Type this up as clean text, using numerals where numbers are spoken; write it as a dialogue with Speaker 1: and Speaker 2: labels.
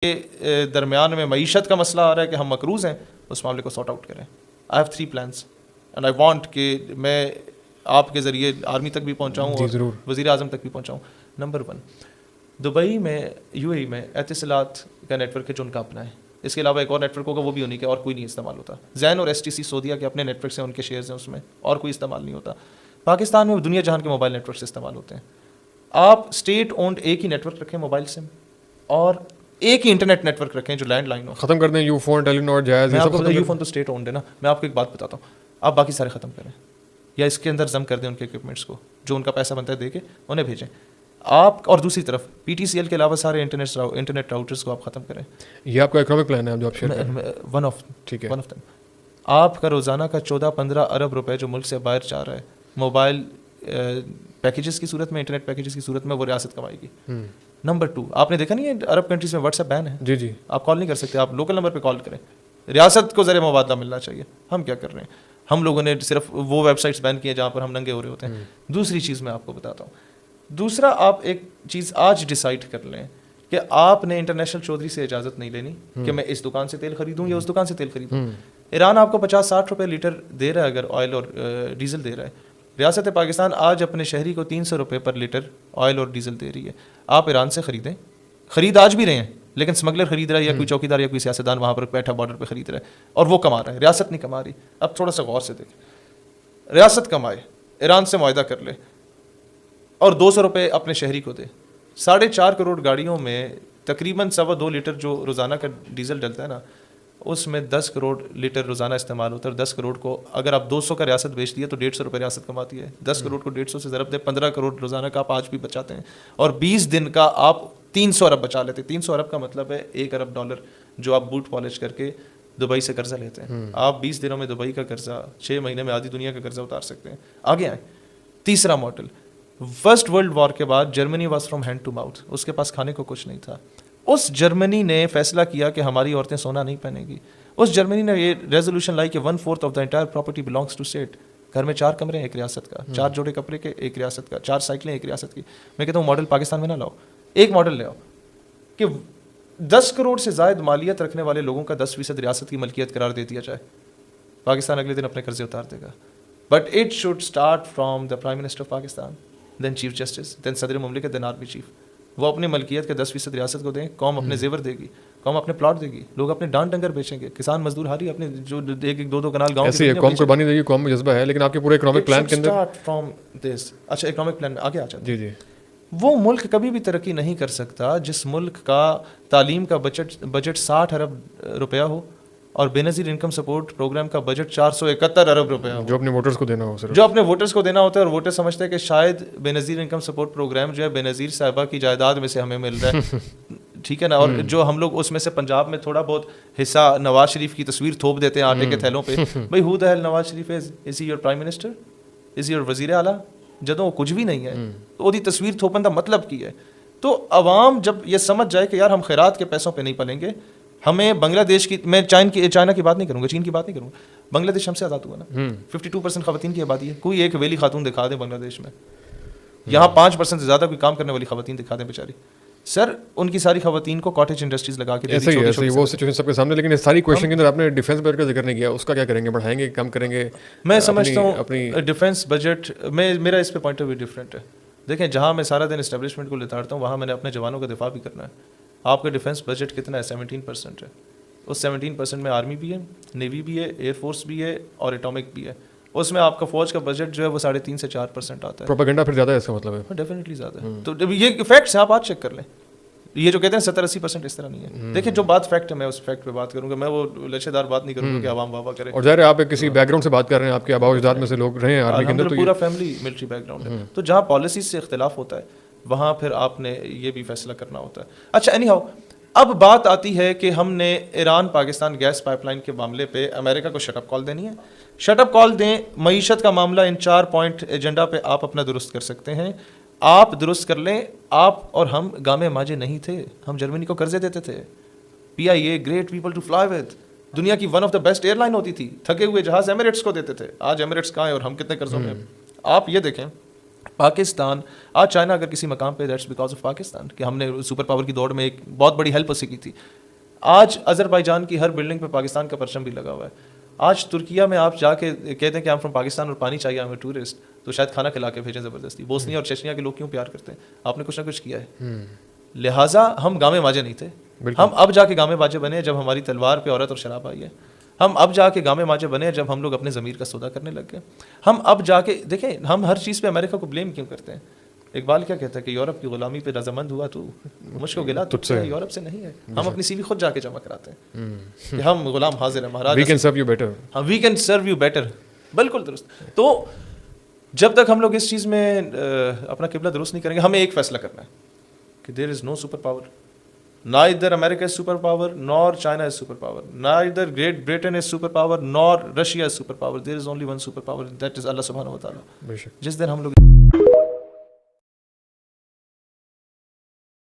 Speaker 1: کے درمیان میں معیشت کا مسئلہ آ رہا ہے کہ ہم مقروض ہیں, اس معاملے کو سارٹ آؤٹ کریں. I have 3 plans and I want کہ میں آپ کے ذریعے آرمی تک بھی پہنچاؤں اور وزیر اعظم تک بھی پہنچاؤں. نمبر 1, دبئی میں UAE میں اتصالات کا نیٹ ورک ہے جو ان کا اپنا ہے. اس کے علاوہ ایک اور نیٹ ورک ہوگا, وہ بھی انہیں کے, اور کوئی نہیں استعمال ہوتا. زین اور STC سعودیہ کے اپنے نیٹ ورک سے ان کے شیئرز ہیں, اس میں اور کوئی استعمال نہیں ہوتا. پاکستان میں دنیا جہان کے موبائل نیٹ ورک سے استعمال ہوتے ہیں. آپ اسٹیٹ اونڈ ایک ہی نیٹ ورک رکھیں موبائل سم, اور ایک ہی انٹرنیٹ نیٹ ورک رکھیں جو لینڈ لائن ہو.
Speaker 2: ختم کر دیں یو فون, ٹیلینور, جائز.
Speaker 1: یو فون تو اسٹیٹ اونڈ ہے نا. میں آپ کو ایک بات بتاتا ہوں, آپ باقی سارے ختم کریں یا اس کے اندر ضم کر دیں ان کے اکوپمنٹس کو, جو ان کا پیسہ بنتا ہے دے کے انہیں بھیجیں آپ. اور دوسری طرف PTCL کے علاوہ سارے انٹرنیٹ راؤٹرز کو آپ ختم کریں.
Speaker 2: یہ آپ کا اکنامک پلان ہے جو آپ شیئر کریں.
Speaker 1: One of them. آپ کا روزانہ کا 14-15 ارب روپے جو ملک سے باہر جا رہا ہے موبائل پیکیجز کی صورت میں, انٹرنیٹ پیکیجز کی صورت میں, وہ ریاست کمائے گی. نمبر 2, آپ نے دیکھا نہیں ہے عرب کنٹریز میں واٹس ایپ بین ہے.
Speaker 2: جی جی,
Speaker 1: آپ کال نہیں کر سکتے, آپ لوکل نمبر پہ کال کریں. ریاست کو ذریعہ مبادلہ ملنا چاہیے. ہم کیا کر رہے ہیں, ہم لوگوں نے صرف وہ ویب سائٹس بین کی ہیں جہاں پر ہم ننگے ہو رہے ہوتے ہیں. دوسری چیز میں آپ کو بتاتا ہوں. دوسرا, آپ ایک چیز آج ڈیسائیڈ کر لیں کہ آپ نے انٹرنیشنل چودھری سے اجازت نہیں لینی کہ میں اس دکان سے تیل خریدوں یا اس دکان سے تیل خریدوں. ایران آپ کو 50-60 روپے لیٹر دے رہا ہے اگر آئل اور ڈیزل دے رہا ہے. ریاست پاکستان آج اپنے شہری کو 300 روپے پر لیٹر آئل اور ڈیزل دے رہی ہے. آپ ایران سے خریدیں, خرید آج بھی رہے ہیں, لیکن اسمگلر خرید رہا ہے یا کوئی چوکیدار یا کوئی سیاستدان وہاں پر بیٹھا بارڈر پہ خرید رہا ہے, اور وہ کما رہا ہے, ریاست نہیں کما رہی. اب تھوڑا سا غور سے دیکھیں, ریاست کمائے, ایران سے معاہدہ کر لے اور 200 روپے اپنے شہری کو دے. 4.5 کروڑ گاڑیوں میں تقریباً 2.25 لیٹر جو روزانہ کا ڈیزل ڈلتا ہے نا, اس میں 10 کروڑ لیٹر روزانہ استعمال ہوتا ہے. اور 10 کروڑ کو اگر آپ 200 کا ریاست بیچ دیا تو 150 روپے ریاست کماتی ہے. 10 کروڑ کو 150 سے ضرب دے, 15 کروڑ روزانہ کا آپ آج بھی بچاتے ہیں, اور 20 دن کا آپ 300 ارب بچا لیتے. 300 ارب کا مطلب ہے 1 ارب ڈالر جو آپ بوٹ پالش کر کے دبئی سے قرضہ لیتے ہیں. آپ 20 دنوں میں دبئی کا قرضہ, 6 مہینے میں آدھی دنیا کا قرضہ اتار سکتے ہیں. آگے آئیں. تیسرا ماڈل, فرسٹ ورلڈ وار کے بعد Germany was from hand to mouth. اس کے پاس کھانے کو کچھ نہیں تھا. اس جرمنی نے فیصلہ کیا کہ ہماری عورتیں سونا نہیں پہنیں گی. اس جرمنی نے یہ ریزولوشن لائی کہ 1/4 of the entire property belongs to state. گھر میں 4 کمرے ہیں ایک ریاست کا, 4 جوڑے کپڑے کے ایک ریاست کا, 4 سائیکلیں ایک ریاست کی. میں کہتا ہوں ماڈل پاکستان میں نہ لاؤ, ایک ماڈل لے آؤ کہ 10 کروڑ سے زائد مالیت رکھنے والے لوگوں کا 10% ریاست کی ملکیت قرار دے دیا جائے. پاکستان اگلے دن اپنے قرضے اتار دے گا. But it should start from the prime minister of Pakistan, then chief justice, then صدر مملکت, دین آرمی چیف. وہ اپنی ملکیت کے 10% ریاست کو دیں, قوم اپنے زیور دے گی, قوم اپنے پلاٹ دے گی, لوگ اپنے ڈانٹ ڈنگر بیچیں گے, کسان مزدور ہاری اپنے جو 1-2 کنال گاؤں
Speaker 2: ایسے قوم قربانی دے گی, قوم میں جذبہ ہے. لیکن آپ کے پورے اکنامک پلان کے اندر
Speaker 1: فرام دس. اچھا, اکنامک پلان میں آگے آ جاتے
Speaker 2: جی جی,
Speaker 1: وہ ملک کبھی بھی ترقی نہیں کر سکتا جس ملک کا تعلیم کا بجٹ 60 ارب روپیہ ہو اور بے نظیر انکم سپورٹ پروگرام کا بجٹ 471 ارب روپیہ ہو,
Speaker 2: جو اپنے ووٹرز کو دینا ہو,
Speaker 1: جو اپنے ووٹرز کو دینا ہوتا ہے. اور ووٹر سمجھتے ہیں کہ شاید بے نظیر انکم سپورٹ پروگرام جو ہے بے نظیر صاحبہ کی جائیداد میں سے ہمیں مل رہا ہے. ٹھیک ہے نا, اور جو ہم لوگ اس میں سے پنجاب میں تھوڑا بہت حصہ نواز شریف کی تصویر تھوپ دیتے ہیں آٹے کے تھیلوں پہ. بھائی who the hell Nawaz Sharif is he your prime minister, is he your وزیر اعلیٰ, جدوں وہ کچھ بھی نہیں ہے تو وہ تصویر تھوپن کا مطلب کی ہے. تو عوام جب یہ سمجھ جائے کہ یار ہم خیرات کے پیسوں پہ نہیں پلیں گے, ہمیں بنگلہ دیش کی, میں چائنا کی بات نہیں کروں گا, چین کی بات نہیں کروں گا, بنگلہ دیش ہم سے آزاد ہوا نا. 52% خواتین کی آبادی ہے. کوئی ایک ویلی خاتون دکھا دیں بنگلہ دیش میں, یہاں 5% سے زیادہ کوئی کام کرنے والی خواتین دکھا دیں بیچاری. سر ان کی ساری خواتین کو کاٹیج انڈسٹریز لگا کے
Speaker 2: ایسے ہی وہ سچویشن سب کے سامنے. لیکن اس ساری کوشچن کے اندر آپ نے ڈیفینس بجٹ کا ذکر نہیں کیا, اس کا کیا کریں گے, بڑھائیں گے, کم کریں گے؟
Speaker 1: میں سمجھتا ہوں اپنی ڈیفینس بجٹ میں میرا اس پہ پوائنٹ آف ویو ڈفرینٹ ہے. دیکھیں, جہاں میں سارا دن اسٹیبلشمنٹ کو لتاڑتا ہوں وہاں میں نے اپنے جوانوں کا دفاع بھی کرنا ہے. آپ کا ڈیفینس بجٹ کتنا ہے؟ 17% ہے. اس 17% میں آرمی بھی ہے, نیوی بھی ہے, ایئر فورس بھی ہے اور ایٹامک بھی ہے. اس میں آپ کا فوج کا بجٹ جو ہے وہ 3.5 سے 4% آتا ہے.
Speaker 2: پروپیگنڈا پھر زیادہ ہے, اس کا مطلب ہے
Speaker 1: ڈیفینیٹلی زیادہ ہے. تو یہ فیکٹس ہیں, آپ آج چیک کر لیں. یہ جو کہتے ہیں 70-80% اس طرح نہیں ہے. دیکھیں, جو بات فیکٹ ہے میں اس فیکٹ پہ بات کروں گا, میں وہ لچے دار بات نہیں کروں گا کہ عوام واہ واہ کرے.
Speaker 2: اور ظاہر ہے آپ کسی بیک گراؤنڈ سے بات کر رہے ہیں, آپ کے آباء و اجداد میں سے لوگ رہے ہیں آرمی کے اندر, تو
Speaker 1: پورا فیملی ملٹری بیک گراؤنڈ ہے. تو جہاں پالیسیز سے اختلاف ہوتا ہے وہاں پھر آپ نے یہ بھی فیصلہ کرنا ہوتا ہے. اچھا, اینی ہاؤ, اب بات آتی ہے کہ ہم نے Iran Pakistan gas pipeline کے معاملے پہ امریکہ کو شٹ اپ کال دینی ہے. شٹ اپ کال دیں. معیشت کا معاملہ ان 4 پوائنٹ ایجنڈا پہ آپ اپنا درست کر سکتے ہیں. آپ درست کر لیں. آپ اور ہم گامے ماجے نہیں تھے, ہم جرمنی کو قرضے دیتے تھے. PIA great people to fly with, دنیا کی one of the best airline ہوتی تھی. تھکے ہوئے جہاز ایمریٹس کو دیتے تھے. آج ایمریٹس کہاں ہے اور ہم کتنے قرضوں میں. آپ یہ دیکھیں, پاکستان آج چائنا اگر کسی مقام پہ دیٹس بیکاز آف پاکستان کہ ہم نے سپر پاور کی دوڑ میں ایک بہت بڑی ہیلپ اسی کی تھی. آج اذربائیجان کی ہر بلڈنگ پہ پاکستان کا پرچم بھی لگا ہوا ہے. آج ترکیہ میں آپ جا کے کہتے ہیں کہ ہم فرام پاکستان اور پانی چاہیے ہمیں ٹورسٹ, تو شاید کھانا کھلا کے بھیجیں زبردستی. بوسنیا اور چچنیا کے لوگ کیوں پیار کرتے ہیں؟ آپ نے کچھ نہ کچھ کیا ہے. لہٰذا ہم گامے ماجے نہیں تھے, ہم اب جا کے گامے ماجے بنے جب ہماری تلوار پہ عورت اور شراب آئی ہے. ہم اب جا کے گامے ماجے بنے جب ہم لوگ اپنے ضمیر کا سودا کرنے لگ گئے. ہم اب جا کے دیکھیں, ہم ہر چیز پہ امریکہ کو بلیم کیوں کرتے ہیں؟ اقبال کیا کہتا ہے کہ یورپ کی غلامی پہ رضامند ہوا تو مجھ کو گلا تجھ سے, یورپ سے نہیں ہے. ہم اپنی سی وی خود جا کے جمع کراتے ہیں کہ ہم غلام حاضر ہیں مہاراج,
Speaker 2: we can serve you better,
Speaker 1: ہاں we can serve you better. بالکل درست. تو جب تک ہم لوگ اس چیز میں اپنا قبلہ درست نہیں کریں گے, ہمیں ایک فیصلہ کرنا ہے کہ there is no super power. Neither America is superpower, nor China is superpower. Neither Great Britain is superpower, nor Russia is superpower. There is only one superpower, that is Allah subhanahu wa ta'ala. جس دن ہم لوگ